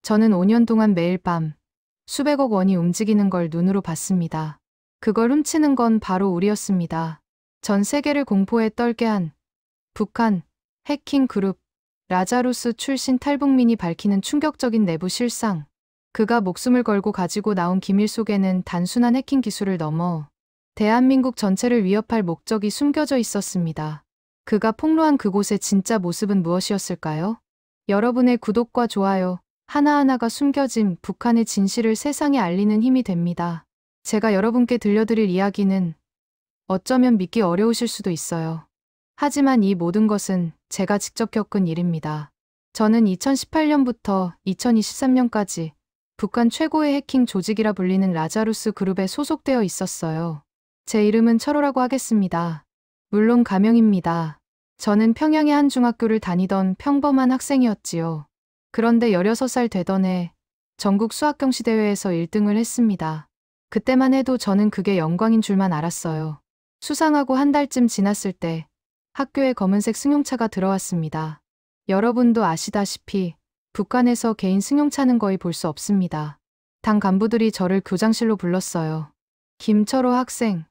저는 5년 동안 매일 밤 수백억 원이 움직이는 걸 눈으로 봤습니다. 그걸 훔치는 건 바로 우리였습니다. 전 세계를 공포에 떨게 한 북한 해킹 그룹 라자루스 출신 탈북민이 밝히는 충격적인 내부 실상. 그가 목숨을 걸고 가지고 나온 기밀 속에는 단순한 해킹 기술을 넘어 대한민국 전체를 위협할 목적이 숨겨져 있었습니다. 그가 폭로한 그곳의 진짜 모습은 무엇이었을까요? 여러분의 구독과 좋아요, 하나하나가 숨겨진 북한의 진실을 세상에 알리는 힘이 됩니다. 제가 여러분께 들려드릴 이야기는 어쩌면 믿기 어려우실 수도 있어요. 하지만 이 모든 것은 제가 직접 겪은 일입니다. 저는 2018년부터 2023년까지 북한 최고의 해킹 조직이라 불리는 라자루스 그룹에 소속되어 있었어요. 제 이름은 철호라고 하겠습니다. 물론 가명입니다. 저는 평양의 한 중학교를 다니던 평범한 학생이었지요. 그런데 16살 되던 해 전국 수학경시대회에서 1등을 했습니다. 그때만 해도 저는 그게 영광인 줄만 알았어요. 수상하고 한 달쯤 지났을 때 학교에 검은색 승용차가 들어왔습니다. 여러분도 아시다시피 북한에서 개인 승용차는 거의 볼 수 없습니다. 당 간부들이 저를 교장실로 불렀어요. 김철호 학생,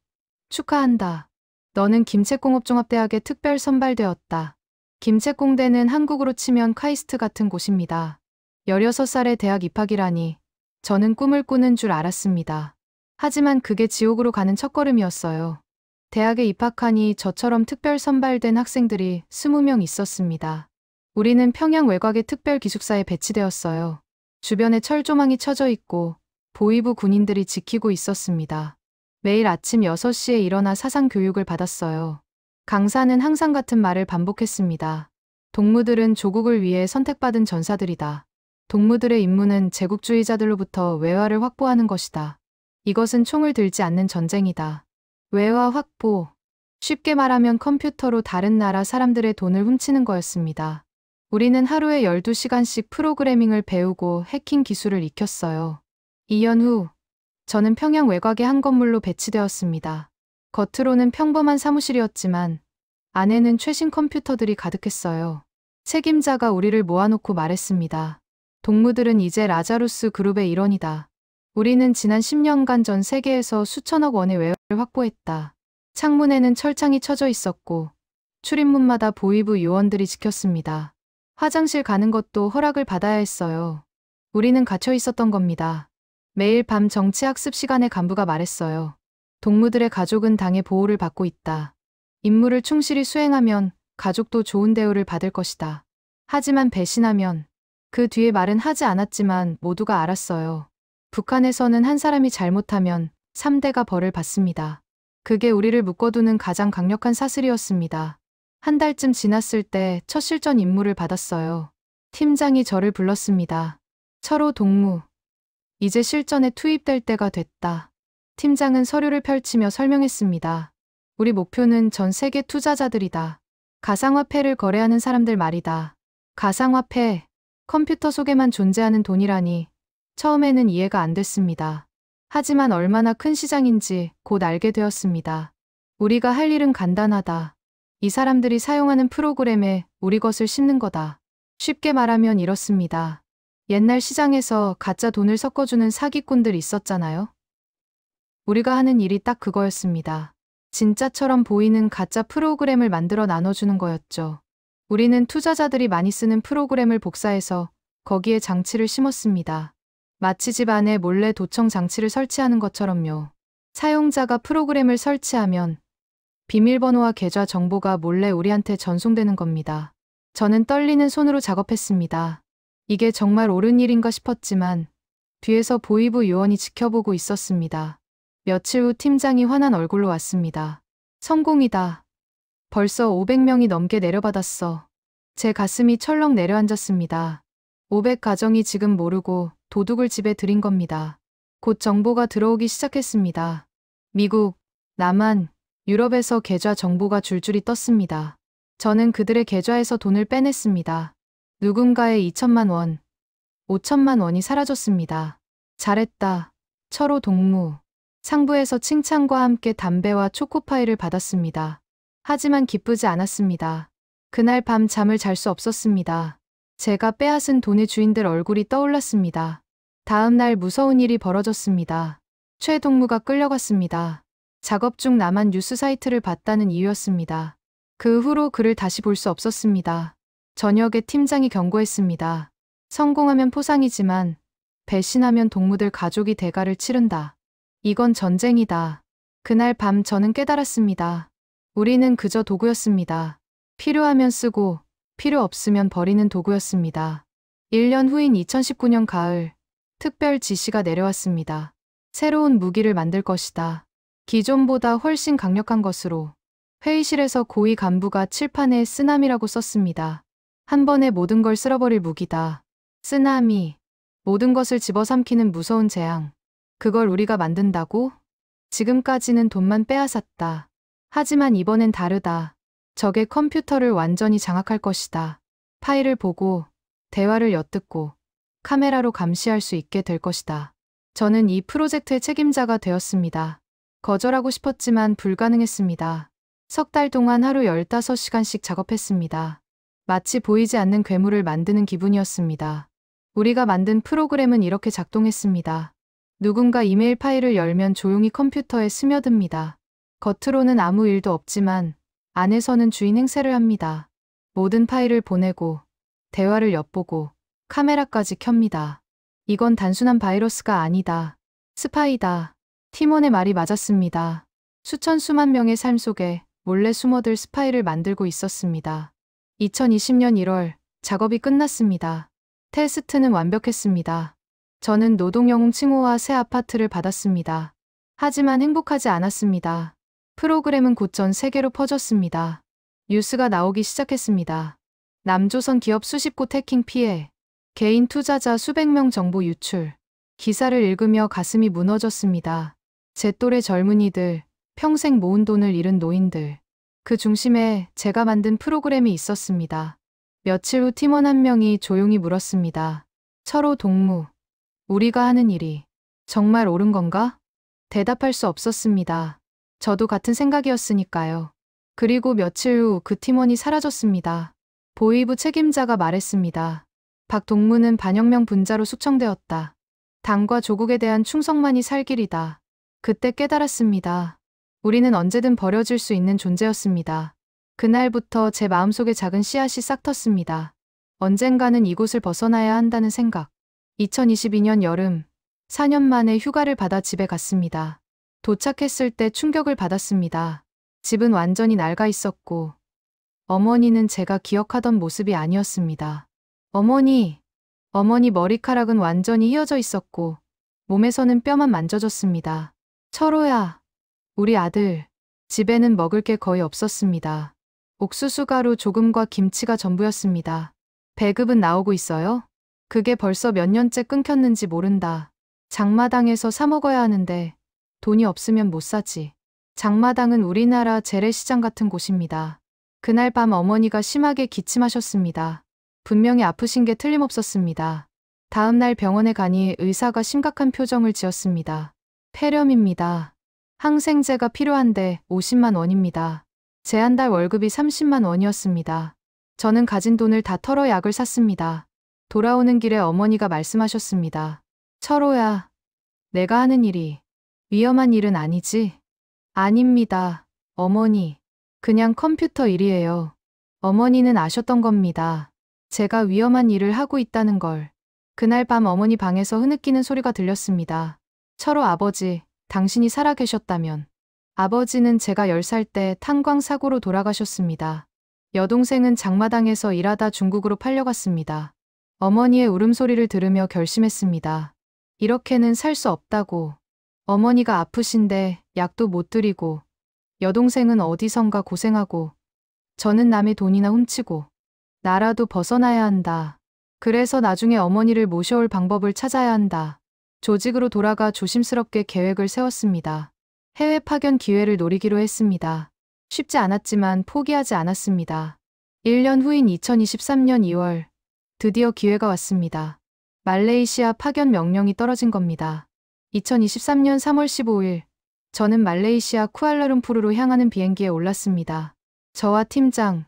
축하한다. 너는 김책공업종합대학에 특별 선발되었다. 김책공대는 한국으로 치면 카이스트 같은 곳입니다. 16살에 대학 입학이라니 저는 꿈을 꾸는 줄 알았습니다. 하지만 그게 지옥으로 가는 첫걸음이었어요. 대학에 입학하니 저처럼 특별 선발된 학생들이 20명 있었습니다. 우리는 평양 외곽의 특별 기숙사에 배치되었어요. 주변에 철조망이 쳐져 있고 보위부 군인들이 지키고 있었습니다. 매일 아침 6시에 일어나 사상 교육을 받았어요. 강사는 항상 같은 말을 반복했습니다. 동무들은 조국을 위해 선택받은 전사들이다. 동무들의 임무는 제국주의자들로부터 외화를 확보하는 것이다. 이것은 총을 들지 않는 전쟁이다. 외화 확보. 쉽게 말하면 컴퓨터로 다른 나라 사람들의 돈을 훔치는 거였습니다. 우리는 하루에 12시간씩 프로그래밍을 배우고 해킹 기술을 익혔어요. 2년 후, 저는 평양 외곽의 한 건물로 배치되었습니다. 겉으로는 평범한 사무실이었지만 안에는 최신 컴퓨터들이 가득했어요. 책임자가 우리를 모아놓고 말했습니다. 동무들은 이제 라자루스 그룹의 일원이다. 우리는 지난 10년간 전 세계에서 수천억 원의 외화를 확보했다. 창문에는 철창이 쳐져 있었고 출입문마다 보위부 요원들이 지켰습니다. 화장실 가는 것도 허락을 받아야 했어요. 우리는 갇혀 있었던 겁니다. 매일 밤 정치학습 시간에 간부가 말했어요. 동무들의 가족은 당의 보호를 받고 있다. 임무를 충실히 수행하면 가족도 좋은 대우를 받을 것이다. 하지만 배신하면, 그 뒤에 말은 하지 않았지만 모두가 알았어요. 북한에서는 한 사람이 잘못하면 3대가 벌을 받습니다. 그게 우리를 묶어두는 가장 강력한 사슬이었습니다. 한 달쯤 지났을 때 첫 실전 임무를 받았어요. 팀장이 저를 불렀습니다. 철호 동무. 이제 실전에 투입될 때가 됐다. 팀장은 서류를 펼치며 설명했습니다. 우리 목표는 전 세계 투자자들이다. 가상화폐를 거래하는 사람들 말이다. 가상화폐, 컴퓨터 속에만 존재하는 돈이라니 처음에는 이해가 안 됐습니다. 하지만 얼마나 큰 시장인지 곧 알게 되었습니다. 우리가 할 일은 간단하다. 이 사람들이 사용하는 프로그램에 우리 것을 싣는 거다. 쉽게 말하면 이렇습니다. 옛날 시장에서 가짜 돈을 섞어주는 사기꾼들 있었잖아요. 우리가 하는 일이 딱 그거였습니다. 진짜처럼 보이는 가짜 프로그램을 만들어 나눠주는 거였죠. 우리는 투자자들이 많이 쓰는 프로그램을 복사해서 거기에 장치를 심었습니다. 마치 집 안에 몰래 도청 장치를 설치하는 것처럼요. 사용자가 프로그램을 설치하면 비밀번호와 계좌 정보가 몰래 우리한테 전송되는 겁니다. 저는 떨리는 손으로 작업했습니다. 이게 정말 옳은 일인가 싶었지만 뒤에서 보위부 요원이 지켜보고 있었습니다. 며칠 후 팀장이 환한 얼굴로 왔습니다. 성공이다. 벌써 500명이 넘게 내려받았어. 제 가슴이 철렁 내려앉았습니다. 500가정이 지금 모르고 도둑을 집에 들인 겁니다. 곧 정보가 들어오기 시작했습니다. 미국, 남한, 유럽에서 계좌 정보가 줄줄이 떴습니다. 저는 그들의 계좌에서 돈을 빼냈습니다. 누군가의 2천만 원, 5천만 원이 사라졌습니다. 잘했다. 철호 동무. 상부에서 칭찬과 함께 담배와 초코파이를 받았습니다. 하지만 기쁘지 않았습니다. 그날 밤 잠을 잘 수 없었습니다. 제가 빼앗은 돈의 주인들 얼굴이 떠올랐습니다. 다음 날 무서운 일이 벌어졌습니다. 최 동무가 끌려갔습니다. 작업 중 나만 뉴스 사이트를 봤다는 이유였습니다. 그 후로 그를 다시 볼 수 없었습니다. 저녁에 팀장이 경고했습니다. 성공하면 포상이지만 배신하면 동무들 가족이 대가를 치른다. 이건 전쟁이다. 그날 밤 저는 깨달았습니다. 우리는 그저 도구였습니다. 필요하면 쓰고 필요 없으면 버리는 도구였습니다. 1년 후인 2019년 가을, 특별 지시가 내려왔습니다. 새로운 무기를 만들 것이다. 기존보다 훨씬 강력한 것으로. 회의실에서 고위 간부가 칠판에 쓰나미라고 썼습니다. 한 번에 모든 걸 쓸어버릴 무기다. 쓰나미. 모든 것을 집어삼키는 무서운 재앙. 그걸 우리가 만든다고? 지금까지는 돈만 빼앗았다. 하지만 이번엔 다르다. 적의 컴퓨터를 완전히 장악할 것이다. 파일을 보고, 대화를 엿듣고, 카메라로 감시할 수 있게 될 것이다. 저는 이 프로젝트의 책임자가 되었습니다. 거절하고 싶었지만 불가능했습니다. 석 달 동안 하루 15시간씩 작업했습니다. 마치 보이지 않는 괴물을 만드는 기분이었습니다. 우리가 만든 프로그램은 이렇게 작동했습니다. 누군가 이메일 파일을 열면 조용히 컴퓨터에 스며듭니다. 겉으로는 아무 일도 없지만 안에서는 주인 행세를 합니다. 모든 파일을 보내고 대화를 엿보고 카메라까지 켭니다. 이건 단순한 바이러스가 아니다. 스파이다. 팀원의 말이 맞았습니다. 수천 수만 명의 삶 속에 몰래 숨어들 스파이를 만들고 있었습니다. 2020년 1월 작업이 끝났습니다. 테스트는 완벽했습니다. 저는 노동영웅 칭호와 새 아파트를 받았습니다. 하지만 행복하지 않았습니다. 프로그램은 곧 전 세계로 퍼졌습니다. 뉴스가 나오기 시작했습니다. 남조선 기업 수십 곳 해킹 피해, 개인 투자자 수백 명 정보 유출. 기사를 읽으며 가슴이 무너졌습니다. 제 또래 젊은이들, 평생 모은 돈을 잃은 노인들. 그 중심에 제가 만든 프로그램이 있었습니다. 며칠 후 팀원 한 명이 조용히 물었습니다. 철호 동무, 우리가 하는 일이 정말 옳은 건가? 대답할 수 없었습니다. 저도 같은 생각이었으니까요. 그리고 며칠 후 그 팀원이 사라졌습니다. 보이부 책임자가 말했습니다. 박 동무는 반혁명 분자로 숙청되었다. 당과 조국에 대한 충성만이 살 길이다. 그때 깨달았습니다. 우리는 언제든 버려질 수 있는 존재였습니다. 그날부터 제 마음속에 작은 씨앗이 싹 텄습니다. 언젠가는 이곳을 벗어나야 한다는 생각. 2022년 여름, 4년 만에 휴가를 받아 집에 갔습니다. 도착했을 때 충격을 받았습니다. 집은 완전히 낡아 있었고, 어머니는 제가 기억하던 모습이 아니었습니다. 어머니 머리카락은 완전히 휘어져 있었고, 몸에서는 뼈만 만져졌습니다. 철호야, 우리 아들. 집에는 먹을 게 거의 없었습니다. 옥수수 가루 조금과 김치가 전부였습니다. 배급은 나오고 있어요? 그게 벌써 몇 년째 끊겼는지 모른다. 장마당에서 사 먹어야 하는데 돈이 없으면 못 사지. 장마당은 우리나라 재래시장 같은 곳입니다. 그날 밤 어머니가 심하게 기침하셨습니다. 분명히 아프신 게 틀림없었습니다. 다음 날 병원에 가니 의사가 심각한 표정을 지었습니다. 폐렴입니다. 항생제가 필요한데 50만 원입니다. 제 한 달 월급이 30만 원이었습니다. 저는 가진 돈을 다 털어 약을 샀습니다. 돌아오는 길에 어머니가 말씀하셨습니다. 철호야, 내가 하는 일이 위험한 일은 아니지? 아닙니다, 어머니. 그냥 컴퓨터 일이에요. 어머니는 아셨던 겁니다. 제가 위험한 일을 하고 있다는 걸. 그날 밤 어머니 방에서 흐느끼는 소리가 들렸습니다. 철호 아버지, 당신이 살아계셨다면. 아버지는 제가 10살 때 탄광사고로 돌아가셨습니다. 여동생은 장마당에서 일하다 중국으로 팔려갔습니다. 어머니의 울음소리를 들으며 결심했습니다. 이렇게는 살 수 없다고. 어머니가 아프신데 약도 못 드리고, 여동생은 어디선가 고생하고, 저는 남의 돈이나 훔치고, 나라도 벗어나야 한다. 그래서 나중에 어머니를 모셔올 방법을 찾아야 한다. 조직으로 돌아가 조심스럽게 계획을 세웠습니다. 해외 파견 기회를 노리기로 했습니다. 쉽지 않았지만 포기하지 않았습니다. 1년 후인 2023년 2월, 드디어 기회가 왔습니다. 말레이시아 파견 명령이 떨어진 겁니다. 2023년 3월 15일, 저는 말레이시아 쿠알라룸푸르로 향하는 비행기에 올랐습니다. 저와 팀장,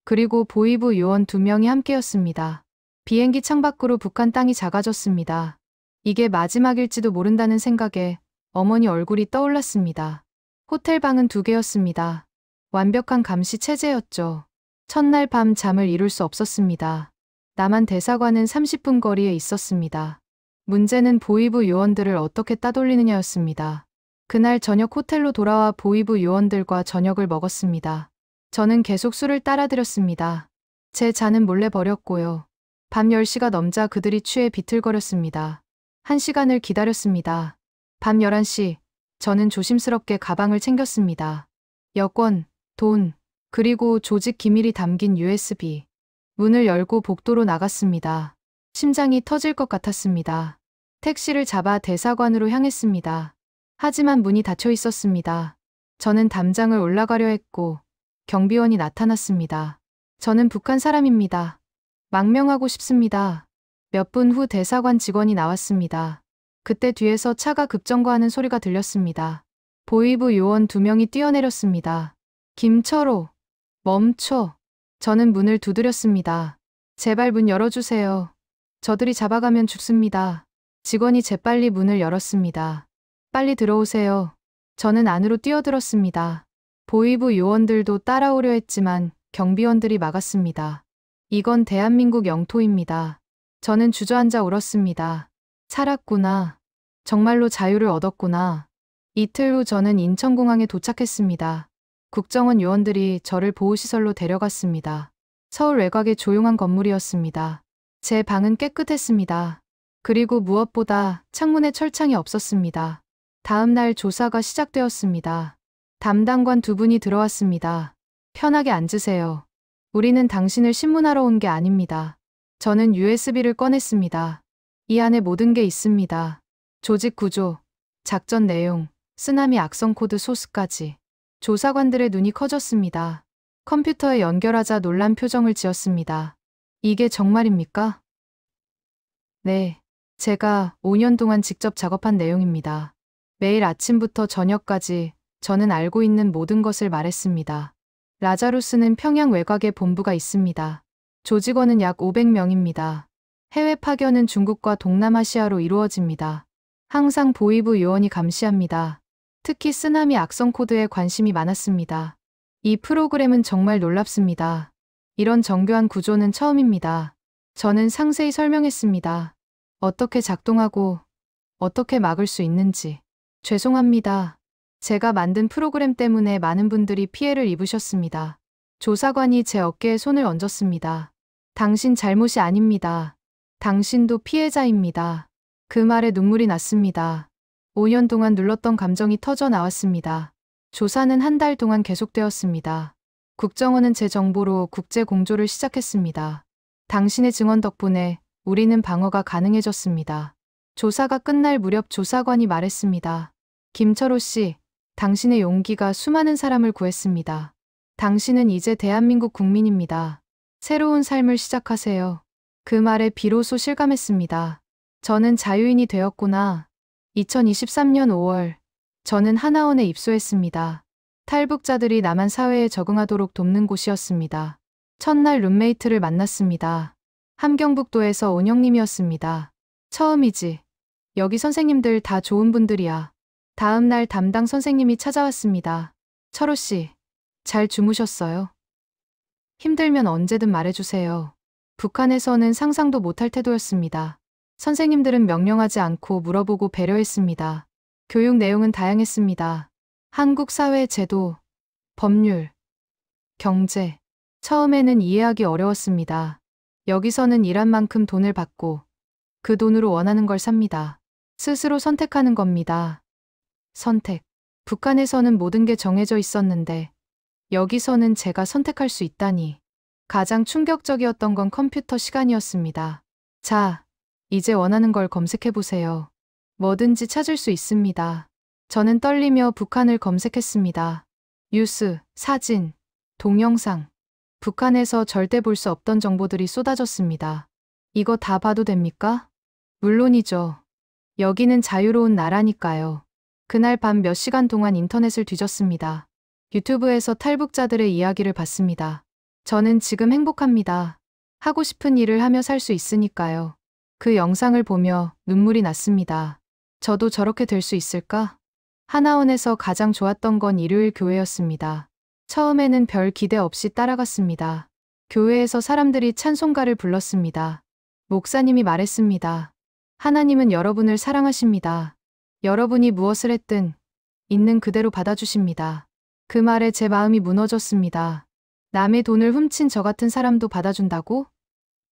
그리고 보이부 요원 2명이 함께였습니다. 비행기 창밖으로 북한 땅이 작아졌습니다. 이게 마지막일지도 모른다는 생각에 어머니 얼굴이 떠올랐습니다. 호텔 방은 2개였습니다. 완벽한 감시 체제였죠. 첫날 밤 잠을 이룰 수 없었습니다. 남한 대사관은 30분 거리에 있었습니다. 문제는 보위부 요원들을 어떻게 따돌리느냐였습니다. 그날 저녁 호텔로 돌아와 보위부 요원들과 저녁을 먹었습니다. 저는 계속 술을 따라드렸습니다. 제 잔은 몰래 버렸고요. 밤 10시가 넘자 그들이 취해 비틀거렸습니다. 1시간을 기다렸습니다. 밤 11시, 저는 조심스럽게 가방을 챙겼습니다. 여권, 돈, 그리고 조직 기밀이 담긴 USB. 문을 열고 복도로 나갔습니다. 심장이 터질 것 같았습니다. 택시를 잡아 대사관으로 향했습니다. 하지만 문이 닫혀 있었습니다. 저는 담장을 올라가려 했고 경비원이 나타났습니다. 저는 북한 사람입니다. 망명하고 싶습니다. 몇 분 후 대사관 직원이 나왔습니다. 그때 뒤에서 차가 급정거하는 소리가 들렸습니다. 보위부 요원 2명이 뛰어내렸습니다. 김철호, 멈춰. 저는 문을 두드렸습니다. 제발 문 열어주세요. 저들이 잡아가면 죽습니다. 직원이 재빨리 문을 열었습니다. 빨리 들어오세요. 저는 안으로 뛰어들었습니다. 보위부 요원들도 따라오려 했지만 경비원들이 막았습니다. 이건 대한민국 영토입니다. 저는 주저앉아 울었습니다. 살았구나. 정말로 자유를 얻었구나. 이틀 후 저는 인천공항에 도착했습니다. 국정원 요원들이 저를 보호시설로 데려갔습니다. 서울 외곽의 조용한 건물이었습니다. 제 방은 깨끗했습니다. 그리고 무엇보다 창문에 철창이 없었습니다. 다음 날 조사가 시작되었습니다. 담당관 2분이 들어왔습니다. 편하게 앉으세요. 우리는 당신을 신문하러 온 게 아닙니다. 저는 USB를 꺼냈습니다. 이 안에 모든 게 있습니다. 조직 구조, 작전 내용, 쓰나미 악성 코드 소스까지. 조사관들의 눈이 커졌습니다. 컴퓨터에 연결하자 놀란 표정을 지었습니다. 이게 정말입니까? 네, 제가 5년 동안 직접 작업한 내용입니다. 매일 아침부터 저녁까지 저는 알고 있는 모든 것을 말했습니다. 라자루스는 평양 외곽에 본부가 있습니다. 조직원은 약 500명입니다. 해외 파견은 중국과 동남아시아로 이루어집니다. 항상 보위부 요원이 감시합니다. 특히 쓰나미 악성 코드에 관심이 많았습니다. 이 프로그램은 정말 놀랍습니다. 이런 정교한 구조는 처음입니다. 저는 상세히 설명했습니다. 어떻게 작동하고 어떻게 막을 수 있는지. 죄송합니다. 제가 만든 프로그램 때문에 많은 분들이 피해를 입으셨습니다. 조사관이 제 어깨에 손을 얹었습니다. 당신 잘못이 아닙니다. 당신도 피해자입니다. 그 말에 눈물이 났습니다. 5년 동안 눌렀던 감정이 터져 나왔습니다. 조사는 1달 동안 계속되었습니다. 국정원은 제 정보로 국제 공조를 시작했습니다. 당신의 증언 덕분에 우리는 방어가 가능해졌습니다. 조사가 끝날 무렵 조사관이 말했습니다. 김철호 씨, 당신의 용기가 수많은 사람을 구했습니다. 당신은 이제 대한민국 국민입니다. 새로운 삶을 시작하세요. 그 말에 비로소 실감했습니다. 저는 자유인이 되었구나. 2023년 5월, 저는 하나원에 입소했습니다. 탈북자들이 남한 사회에 적응하도록 돕는 곳이었습니다. 첫날 룸메이트를 만났습니다. 함경북도에서 온영님이었습니다. 처음이지. 여기 선생님들 다 좋은 분들이야. 다음 날 담당 선생님이 찾아왔습니다. 철호 씨, 잘 주무셨어요? 힘들면 언제든 말해주세요. 북한에서는 상상도 못할 태도였습니다. 선생님들은 명령하지 않고 물어보고 배려했습니다. 교육 내용은 다양했습니다. 한국 사회 제도, 법률, 경제. 처음에는 이해하기 어려웠습니다. 여기서는 일한 만큼 돈을 받고 그 돈으로 원하는 걸 삽니다. 스스로 선택하는 겁니다. 선택. 북한에서는 모든 게 정해져 있었는데 여기서는 제가 선택할 수 있다니. 가장 충격적이었던 건 컴퓨터 시간이었습니다. 자, 이제 원하는 걸 검색해보세요. 뭐든지 찾을 수 있습니다. 저는 떨리며 북한을 검색했습니다. 뉴스, 사진, 동영상. 북한에서 절대 볼 수 없던 정보들이 쏟아졌습니다. 이거 다 봐도 됩니까? 물론이죠. 여기는 자유로운 나라니까요. 그날 밤 몇 시간 동안 인터넷을 뒤졌습니다. 유튜브에서 탈북자들의 이야기를 봤습니다. 저는 지금 행복합니다. 하고 싶은 일을 하며 살 수 있으니까요. 그 영상을 보며 눈물이 났습니다. 저도 저렇게 될 수 있을까? 하나원에서 가장 좋았던 건 일요일 교회였습니다. 처음에는 별 기대 없이 따라갔습니다. 교회에서 사람들이 찬송가를 불렀습니다. 목사님이 말했습니다. 하나님은 여러분을 사랑하십니다. 여러분이 무엇을 했든 있는 그대로 받아주십니다. 그 말에 제 마음이 무너졌습니다. 남의 돈을 훔친 저 같은 사람도 받아준다고?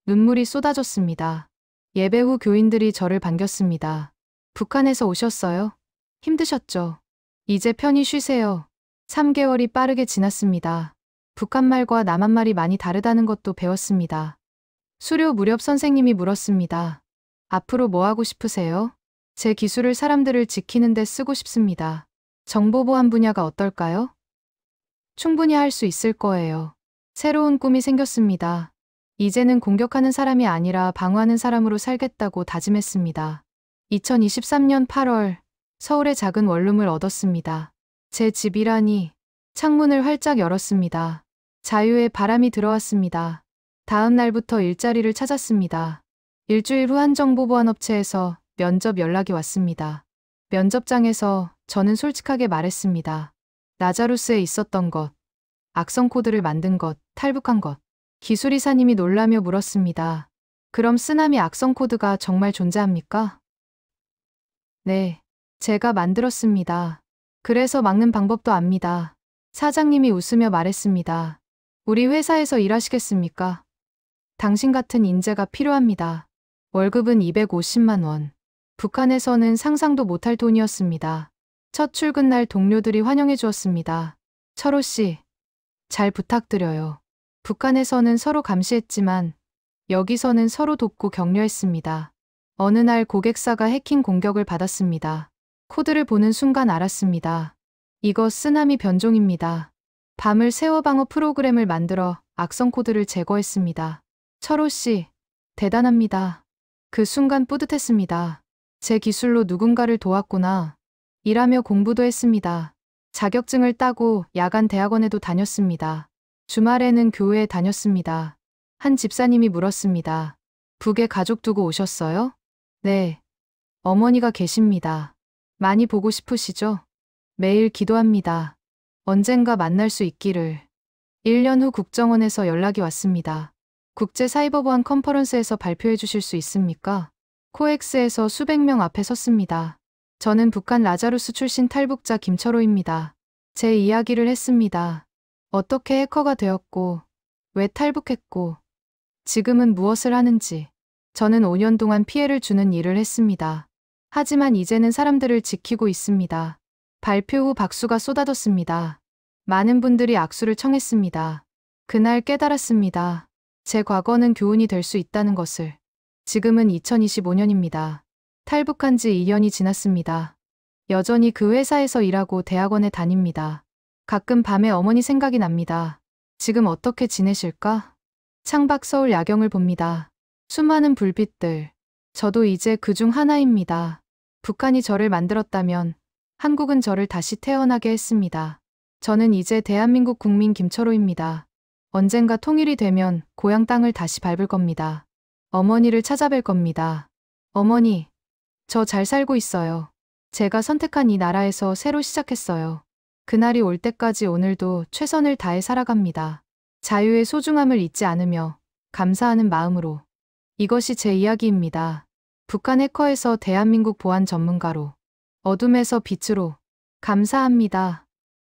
눈물이 쏟아졌습니다. 예배 후 교인들이 저를 반겼습니다. 북한에서 오셨어요? 힘드셨죠? 이제 편히 쉬세요. 3개월이 빠르게 지났습니다. 북한말과 남한말이 많이 다르다는 것도 배웠습니다. 수료 무렵 선생님이 물었습니다. 앞으로 뭐 하고 싶으세요? 제 기술을 사람들을 지키는 데 쓰고 싶습니다. 정보보안 분야가 어떨까요? 충분히 할 수 있을 거예요. 새로운 꿈이 생겼습니다. 이제는 공격하는 사람이 아니라 방어하는 사람으로 살겠다고 다짐했습니다. 2023년 8월 서울의 작은 원룸을 얻었습니다. 제 집이라니. 창문을 활짝 열었습니다. 자유의 바람이 들어왔습니다. 다음 날부터 일자리를 찾았습니다. 일주일 후 한 정보보안업체에서 면접 연락이 왔습니다. 면접장에서 저는 솔직하게 말했습니다. 라자루스에 있었던 것, 악성 코드를 만든 것, 탈북한 것. 기술이사님이 놀라며 물었습니다. 그럼 쓰나미 악성 코드가 정말 존재합니까? 네, 제가 만들었습니다. 그래서 막는 방법도 압니다. 사장님이 웃으며 말했습니다. 우리 회사에서 일하시겠습니까? 당신 같은 인재가 필요합니다. 월급은 250만 원. 북한에서는 상상도 못할 돈이었습니다. 첫 출근 날 동료들이 환영해 주었습니다. 철호 씨, 잘 부탁드려요. 북한에서는 서로 감시했지만 여기서는 서로 돕고 격려했습니다. 어느 날 고객사가 해킹 공격을 받았습니다. 코드를 보는 순간 알았습니다. 이거 쓰나미 변종입니다. 밤을 새워 방어 프로그램을 만들어 악성 코드를 제거했습니다. 철호 씨, 대단합니다. 그 순간 뿌듯했습니다. 제 기술로 누군가를 도왔구나. 일하며 공부도 했습니다. 자격증을 따고 야간 대학원에도 다녔습니다. 주말에는 교회에 다녔습니다. 한 집사님이 물었습니다. 북에 가족 두고 오셨어요? 네. 어머니가 계십니다. 많이 보고 싶으시죠? 매일 기도합니다. 언젠가 만날 수 있기를. 1년 후 국정원에서 연락이 왔습니다. 국제사이버보안 컨퍼런스에서 발표해 주실 수 있습니까? 코엑스에서 수백 명 앞에 섰습니다. 저는 북한 라자루스 출신 탈북자 김철호입니다. 제 이야기를 했습니다. 어떻게 해커가 되었고, 왜 탈북했고, 지금은 무엇을 하는지. 저는 5년 동안 피해를 주는 일을 했습니다. 하지만 이제는 사람들을 지키고 있습니다. 발표 후 박수가 쏟아졌습니다. 많은 분들이 악수를 청했습니다. 그날 깨달았습니다. 제 과거는 교훈이 될 수 있다는 것을. 지금은 2025년입니다. 탈북한 지 2년이 지났습니다. 여전히 그 회사에서 일하고 대학원에 다닙니다. 가끔 밤에 어머니 생각이 납니다. 지금 어떻게 지내실까? 창밖 서울 야경을 봅니다. 수많은 불빛들. 저도 이제 그중 하나입니다. 북한이 저를 만들었다면 한국은 저를 다시 태어나게 했습니다. 저는 이제 대한민국 국민 김철호입니다. 언젠가 통일이 되면 고향 땅을 다시 밟을 겁니다. 어머니를 찾아뵐 겁니다. 어머니, 저 잘 살고 있어요. 제가 선택한 이 나라에서 새로 시작했어요. 그날이 올 때까지 오늘도 최선을 다해 살아갑니다. 자유의 소중함을 잊지 않으며 감사하는 마음으로. 이것이 제 이야기입니다. 북한 해커에서 대한민국 보안 전문가로. 어둠에서 빛으로. 감사합니다.